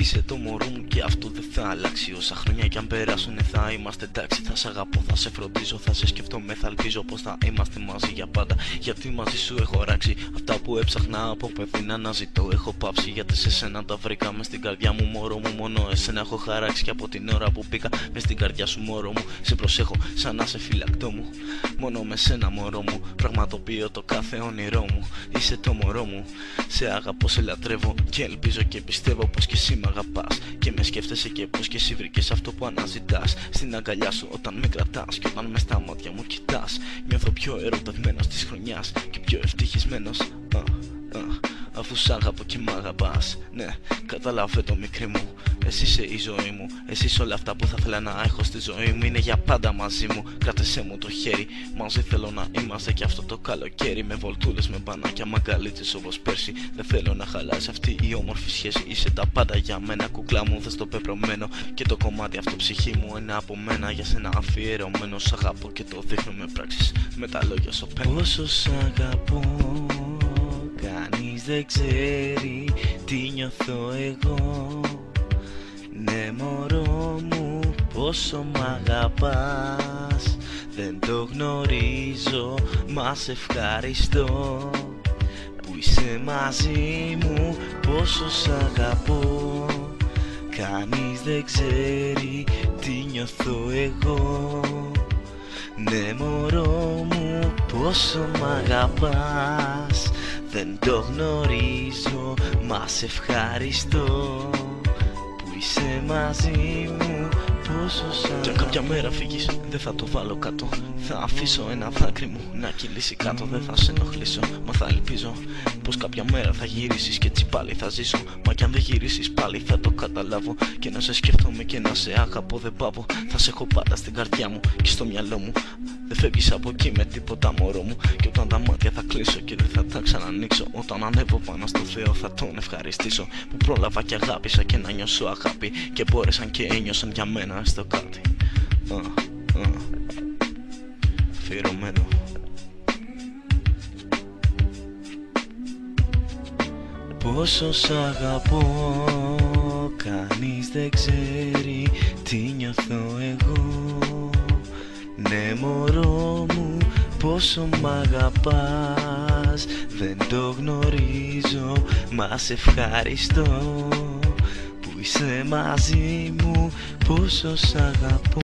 Είσαι το μωρό μου και αυτό δεν θα αλλάξει. Όσα χρόνια κι αν περάσουν θα είμαστε εντάξει. Θα σε αγαπώ, θα σε φροντίζω, θα σε σκεφτόμαι. Θα ελπίζω πως θα είμαστε μαζί για πάντα. Γιατί μαζί σου έχω ράξει αυτά που έψαχνα από παιδί να αναζητώ. Έχω πάψει γιατί σε σένα τα βρήκα μες στην καρδιά μου, μωρό μου. Μόνο εσένα έχω χαράξει. Και από την ώρα που πήγα μες στην καρδιά σου, μωρό μου, σε προσέχω σαν να σε φυλακτό μου. Μόνο με σένα, μωρό μου, πραγματοποιώ το κάθε όνειρό μου. Είσαι το μωρό μου, σε αγαπώ, σε λατρεύω και ελπίζω και πιστεύω πως και εσύ μ' αγαπάς. Και με σκέφτεσαι και πως και εσύ βρήκες αυτό που αναζητάς. Στην αγκαλιά σου όταν με κρατάς και όταν μες στα μάτια μου κοιτάς, νιώθω πιο ερωτευμένος της χρονιάς και πιο ευτυχισμένος. Αφού σ' αγαπώ και μ' αγαπάς, ναι, καταλαβαίνω μικρή μου. Εσύ είσαι η ζωή μου, εσύ είσαι όλα αυτά που θα ήθελα να έχω στη ζωή μου. Είναι για πάντα μαζί μου, κράτησέ μου το χέρι. Μαζί θέλω να είμαστε και αυτό το καλοκαίρι. Με βολτούλες, με μπανάκια, μαγκαλίτσες όπως πέρσι. Δεν θέλω να χαλάσει αυτή η όμορφη σχέση. Είσαι τα πάντα για μένα, κουκλά μου, δες το πεπρωμένο. Και το κομμάτι αυτό ψυχή μου είναι από μένα, για σένα αφιερωμένο. Σ' αγαπώ και το δείχνω με πράξεις, με τα λόγια σου παίρνω. Πόσο σ' αγαπώ, κανείς δεν ξέρει τι νιώθω εγώ. Ναι μωρό μου, πόσο μ' αγαπάς, δεν το γνωρίζω, μα σε ευχαριστώ που είσαι μαζί μου. Πόσο σ' αγαπώ, κανείς δεν ξέρει τι νιώθω εγώ. Ναι μωρό μου, πόσο μ' αγαπάς, δεν το γνωρίζω, μα σε ευχαριστώ που είσαι μαζί μου. Πόσο σ' αγαπώ. Και αν κάποια μέρα φύγεις δεν θα το βάλω κάτω. Θα αφήσω ένα δάκρυ μου να κυλήσει κάτω. Δεν θα σε ενοχλήσω, μα θα ελπίζω πως κάποια μέρα θα γυρίσεις και έτσι πάλι θα ζήσω. Μα κι αν δεν γυρίσεις πάλι θα το καταλάβω. Και να σε σκέφτομαι και να σε αγαπώ δεν πάω. Θα σε έχω πάντα στην καρδιά μου και στο μυαλό μου. Δεν φεύγεις από εκεί με τίποτα μωρό μου. Και όταν τα μάτια θα κλείσω και δεν θα τα ξανανοίξω, όταν ανέβω πάνω στο Θεό θα τον ευχαριστήσω που πρόλαβα και αγάπησα και να νιώσω αγάπη. Και μπόρεσαν και ένιωσαν για μένα στο κάτι. Αφιερωμένο. Πόσο σ' αγαπώ, κανείς δεν ξέρει τι νιώθω εγώ. Ναι μωρό μου, πόσο μ' αγαπάς, δεν το γνωρίζω, μα σε ευχαριστώ που είσαι μαζί μου. Πόσο σ' αγαπώ.